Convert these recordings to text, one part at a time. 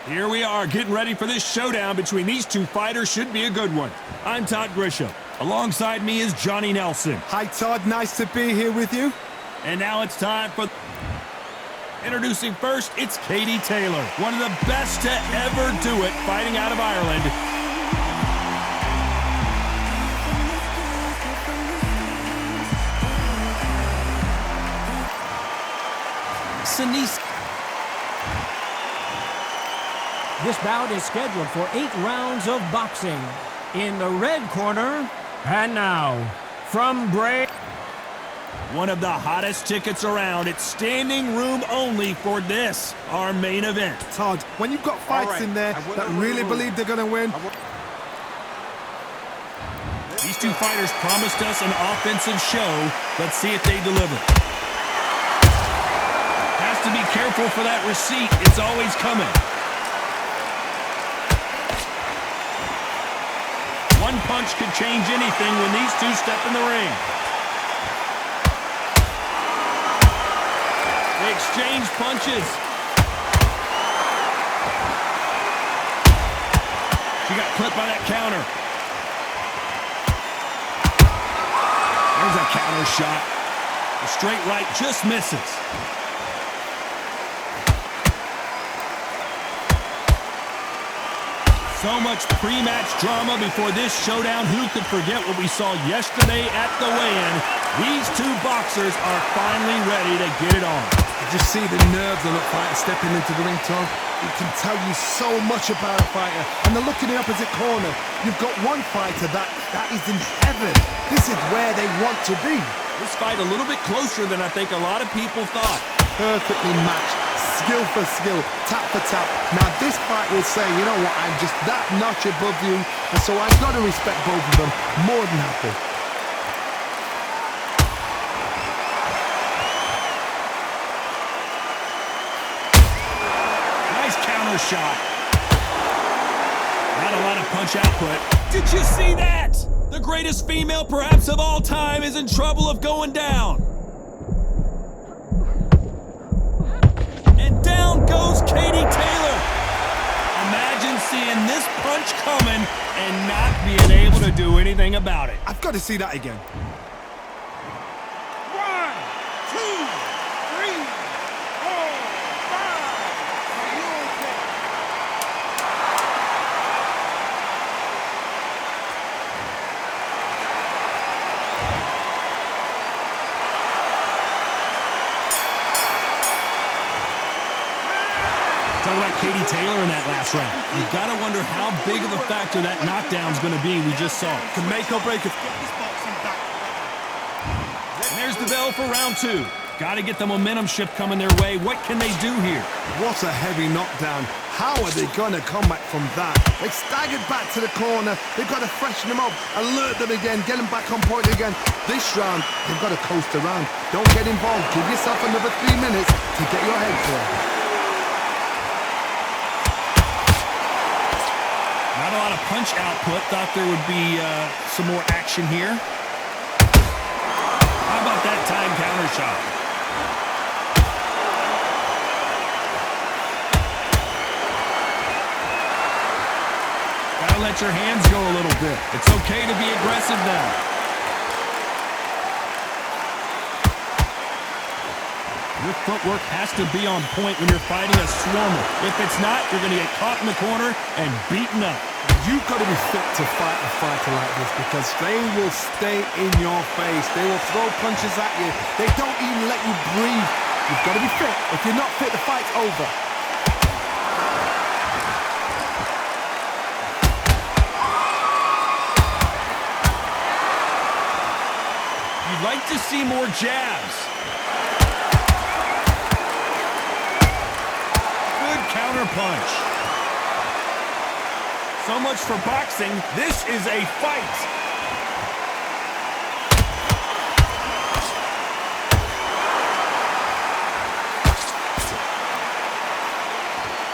Here we are getting ready for this showdown between these two fighters. Should be a good one. I'm Todd Grisham. Alongside me is Johnny Nelson. Hi Todd, nice to be here with you. And now it's time for... Introducing first, it's Katie Taylor, one of the best to ever do it, fighting out of Ireland. Sinise. This bout is scheduled for 8 rounds of boxing. In the red corner, and now, from Bray... One of the hottest tickets around. It's standing room only for this, our main event. Todd, when you've got fights in there that really believe they're going to win... These two fighters promised us an offensive show. Let's see if they deliver. Has to be careful for that receipt. It's always coming. One punch could change anything when these two step in the ring. They exchange punches. She got clipped by that counter. There's a counter shot. The straight right just misses. So much pre-match drama before this showdown. Who could forget what we saw yesterday at the weigh-in? These two boxers are finally ready to get it on. You just see the nerves of the fighter stepping into the ring, Todd. It can tell you so much about a fighter. And the look in the opposite corner, you've got one fighter that is in heaven. This is where they want to be. This fight a little bit closer than I think a lot of people thought. Perfectly matched, skill for skill, tap for tap. Now this fight will say, you know what, I'm just that notch above you, and so I've got to respect both of them more than happy. Nice counter shot. Not a lot of punch output. Did you see that? The greatest female perhaps of all time is in trouble of going down. Down goes Katie Taylor. Imagine seeing this punch coming and not being able to do anything about it. I've got to see that again. 1, 2, 3, 4, 5. Are you okay? Talking about Katie Taylor in that last round. You've got to wonder how big of a factor that knockdown's going to be. We just saw it. Can make or break it. And there's the bell for round 2. Got to get the momentum shift coming their way. What can they do here? What a heavy knockdown. How are they going to come back from that? They staggered back to the corner. They've got to freshen them up, alert them again, get them back on point again. This round, they've got to coast around. Don't get involved. Give yourself another 3 minutes to get your head clear. Not a lot of punch output. Thought there would be some more action here. How about that time counter shot? Gotta let your hands go a little bit. It's okay to be aggressive now. Your footwork has to be on point when you're fighting a swarmer. If it's not, you're going to get caught in the corner and beaten up. You've got to be fit to fight a fighter like this because they will stay in your face. They will throw punches at you. They don't even let you breathe. You've got to be fit. If you're not fit, the fight's over. You'd like to see more jabs. Counter punch. So much for boxing. This is a fight.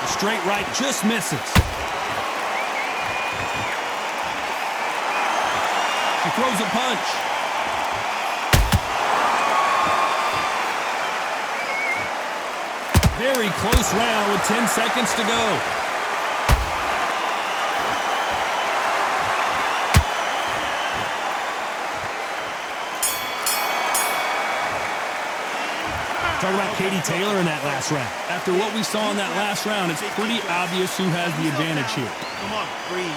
The straight right just misses. She throws a punch. Very close round with 10 seconds to go. Talk about Katie Taylor in that last round. After what we saw in that last round, it's pretty obvious who has the advantage here. Come on, breathe.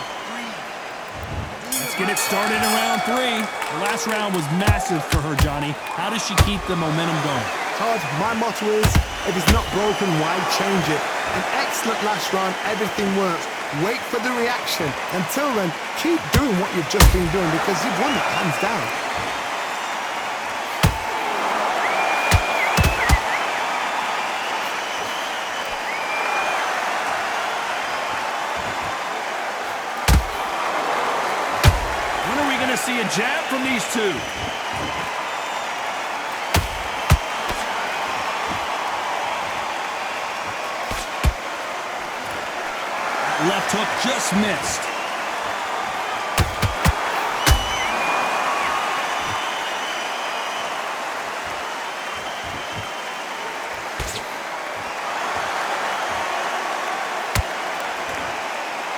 Let's get it started in round 3. The last round was massive for her, Johnny. How does she keep the momentum going? Todd, my motto is, if it's not broken, why change it? An excellent last round, everything works. Wait for the reaction. Until then, keep doing what you've just been doing because you've won it hands down. When are we going to see a jab from these two? Left hook just missed.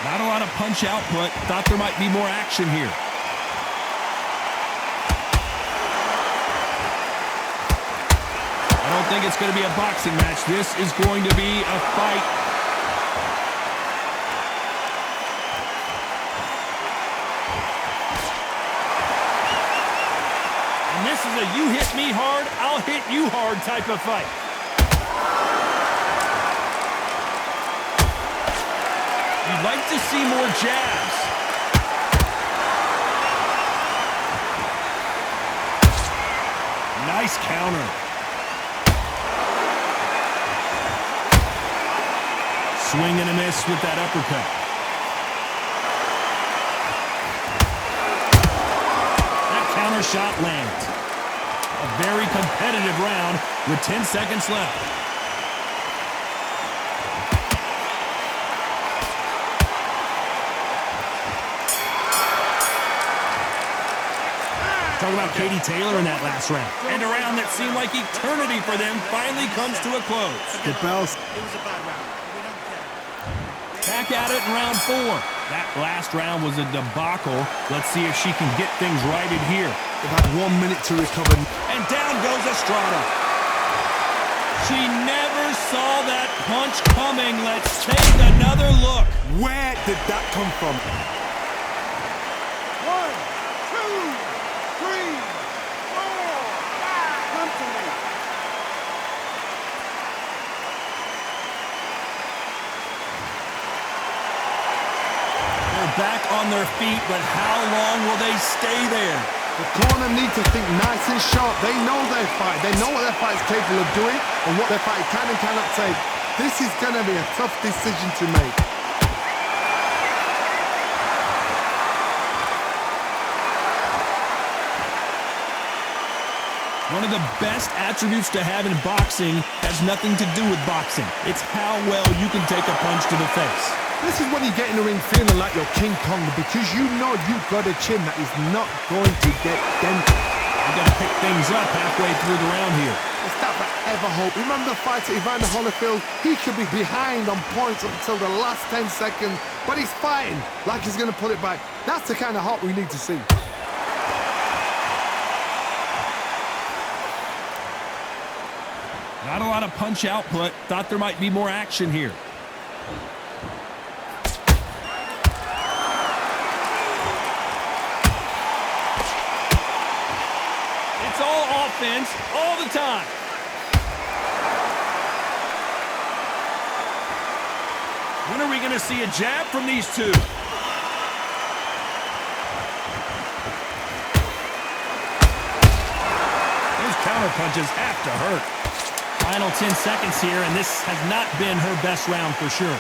Not a lot of punch output. Thought there might be more action here. I don't think it's going to be a boxing match. This is going to be a fight. This is a you hit me hard, I'll hit you hard type of fight. You'd like to see more jabs. Nice counter. Swing and a miss with that uppercut. That counter shot lands. A very competitive round with 10 seconds left. Talk about Katie Taylor in that last round. And a round that seemed like eternity for them finally comes to a close. The bells. It was a bad round. We don't care. Back at it in round 4. That last round was a debacle. Let's see if she can get things righted here. They've had 1 minute to recover. And down goes Estrada. She never saw that punch coming. Let's take another look. Where did that come from? 1, 2, 3, 4, 5. Come to me. They're back on their feet, but how long will they stay there? The corner need to think nice and sharp. They know their fight. They know what their fight is capable of doing and what their fight can and cannot take. This is going to be a tough decision to make. One of the best attributes to have in boxing has nothing to do with boxing. It's how well you can take a punch to the face. This is when you get in the ring feeling like you're King Kong because you know you've got a chin that is not going to get dented. You've got to pick things up halfway through the round here. It's that forever hope. Remember the fight at Evander Holyfield? He could be behind on points until the last 10 seconds, but he's fighting like he's going to pull it back. That's the kind of hope we need to see. Not a lot of punch output. Thought there might be more action here. It's all offense all the time. When are we going to see a jab from these two? Those counter punches have to hurt. Final 10 seconds here, and this has not been her best round for sure.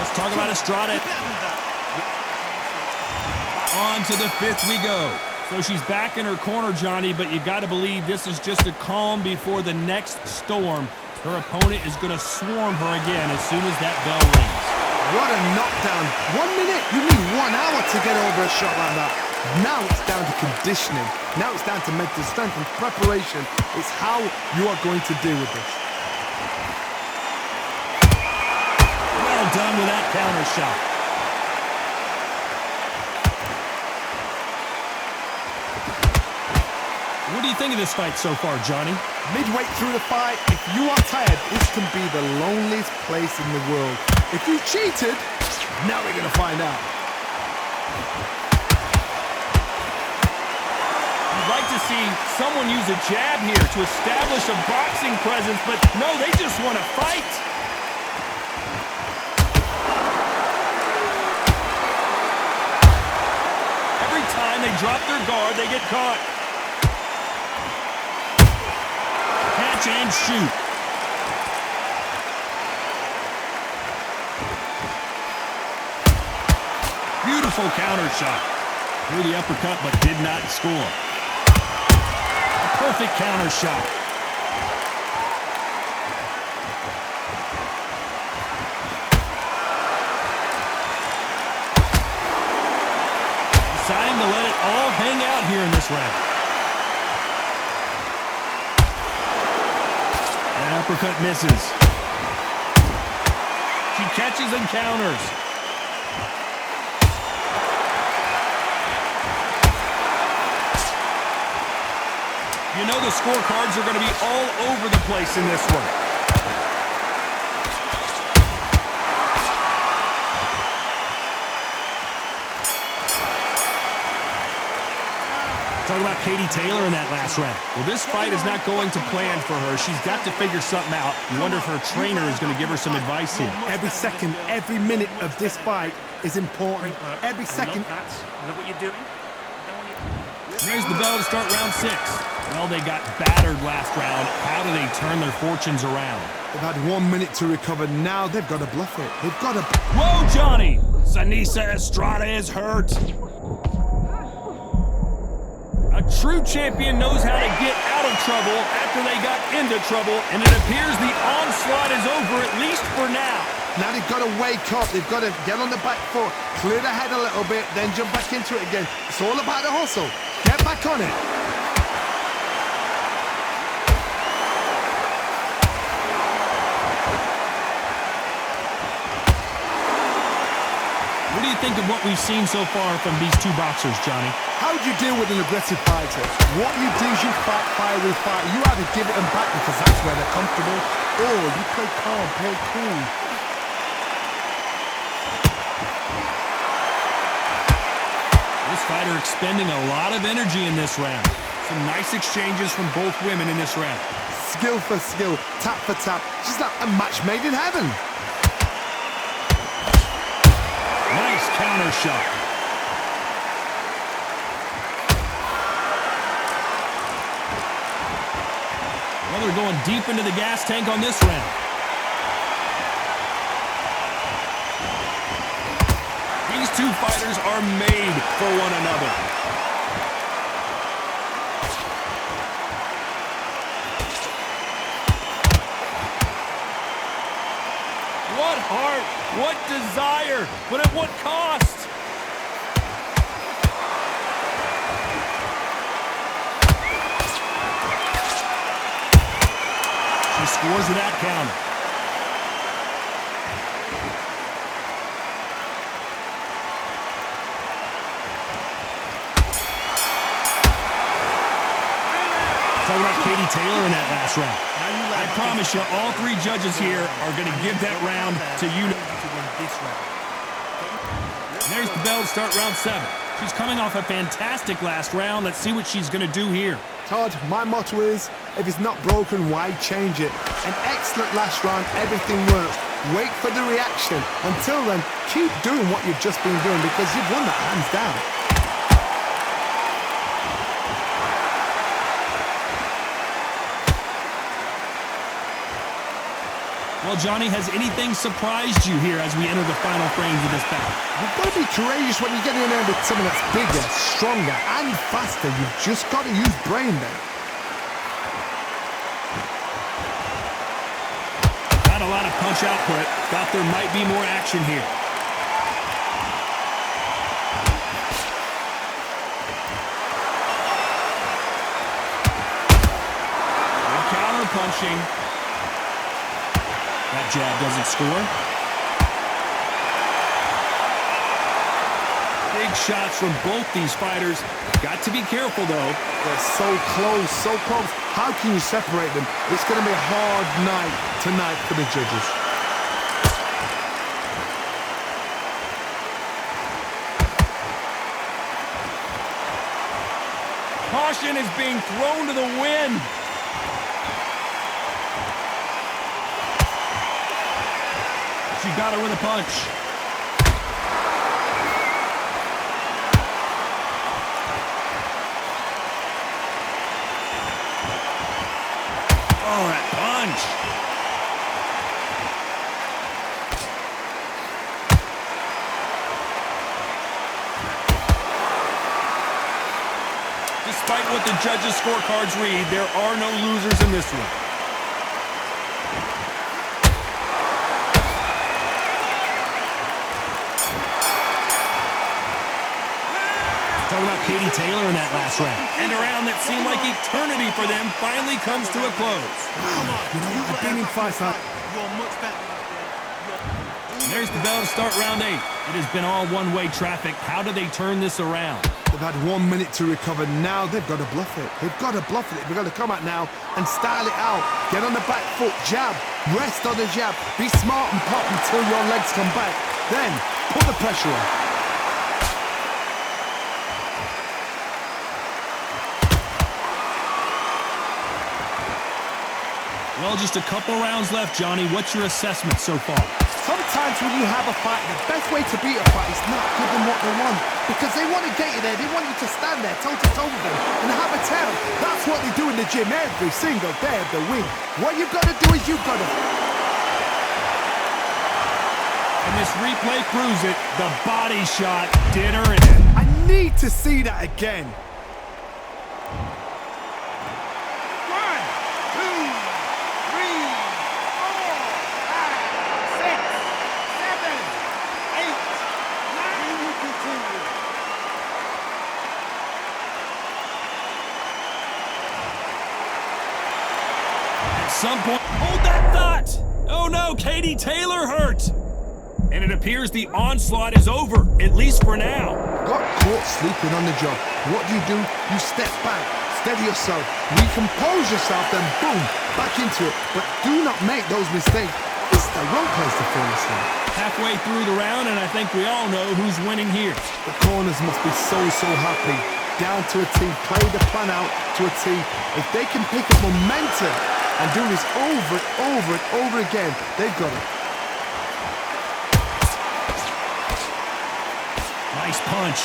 Let's talk about Estrada. On to the 5th we go. So she's back in her corner, Johnny, but you got to believe this is just a calm before the next storm. Her opponent is going to swarm her again as soon as that bell rings. What a knockdown. 1 minute, you need 1 hour to get over a shot like that. Now it's down to conditioning. Now it's down to mental strength and preparation. It's how you are going to deal with this. Well done with that counter shot. What do you think of this fight so far, Johnny? Midway through the fight, if you are tired, this can be the loneliest place in the world. If you cheated, now we're going to find out. You'd like to see someone use a jab here to establish a boxing presence, but no, they just want to fight. Every time they drop their guard, they get caught. Catch and shoot. Beautiful counter shot. Threw the uppercut, but did not score. Perfect counter shot. Deciding to let it all hang out here in this round. That uppercut misses. She catches and counters. You know the scorecards are going to be all over the place in this one. Talk about Katie Taylor in that last round. Well, this fight is not going to plan for her. She's got to figure something out. You wonder if her trainer is going to give her some advice here. Every second, every minute of this fight is important. Every second. Is that what you're doing? There's the bell to start round 6. Well, they got battered last round. How do they turn their fortunes around? They've had 1 minute to recover. Now they've got to bluff it. They've got to... Whoa, Johnny! Seniesa Estrada is hurt. A true champion knows how to get out of trouble after they got into trouble, and it appears the onslaught is over, at least for now. Now they've got to wake up. They've got to get on the back foot, clear the head a little bit, then jump back into it again. It's all about the hustle. Get back on it. What do you think of what we've seen so far from these two boxers, Johnny? How do you deal with an aggressive fighter? What you do is you fight fire with fire. You either give it them back because that's where they're comfortable, or you play calm, play cool. This fighter expending a lot of energy in this round. Some nice exchanges from both women in this round. Skill for skill, tap for tap. Just like a match made in heaven. Nice counter shot. Well, they're going deep into the gas tank on this round. These two fighters are made for one another. What heart, what desire, but at what cost? She scores that counter. Talking about Katie Taylor in that last round. I promise you, all three judges here are going to give that round to you. There's the bell to start round 7. She's coming off a fantastic last round. Let's see what she's going to do here. Todd, my motto is, if it's not broken, why change it? An excellent last round, everything works. Wait for the reaction. Until then, keep doing what you've just been doing because you've won that hands down. Well, Johnny, has anything surprised you here as we enter the final frames of this battle? You've got to be courageous when you get in there with someone that's bigger, stronger, and faster. You've just got to use brain then. Not a lot of punch output. Thought there might be more action here. Good counter punching. That jab doesn't score. Big shots from both these fighters. Got to be careful, though. They're so close, so close. How can you separate them? It's going to be a hard night tonight for the judges. Caution is being thrown to the wind. She got her with a punch. Oh, that punch. Despite what the judges' scorecards read, there are no losers in this one. Talking about Katie Taylor in that last round. And a round that seemed like eternity for them finally comes to a close. You know what? I've been in fights like... There's the bell to start round 8. It has been all one-way traffic. How do they turn this around? They've had 1 minute to recover. Now they've got to bluff it. They've got to bluff it. They've got to come out now and style it out. Get on the back foot, jab, rest on the jab. Be smart and pop until your legs come back. Then put the pressure on. Well, just a couple rounds left, Johnny. What's your assessment so far? Sometimes when you have a fight, the best way to beat a fight is not give them what they want. Because they want to get you there. They want you to stand there toe-to-toe with them and have a tell. That's what they do in the gym every single day of the week. What you've got to do is you've got to... And this replay proves it. The body shot did her in. I need to see that again. 5, 6, 7, 8, 9. Some point. Hold that thought! Oh no, Katie Taylor hurt! And it appears the onslaught is over, at least for now. Got caught sleeping on the job. What do? You step back, steady yourself, recompose yourself, then boom, back into it. But do not make those mistakes. This is the wrong place to fall asleep. Halfway through the round, and I think we all know who's winning here. The corners must be so happy. Down to a T, play the plan out to a T. If they can pick up momentum and do this over and over again, they've got it. Nice punch.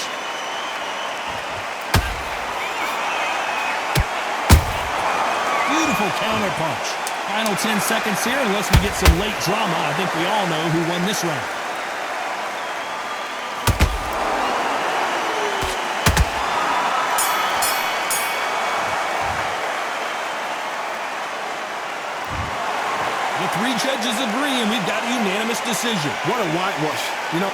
Beautiful counter punch. Final 10 seconds here, unless we get some late drama. I think we all know who won this round. The 3 judges agree, and we've got a unanimous decision. What a whitewash. You know,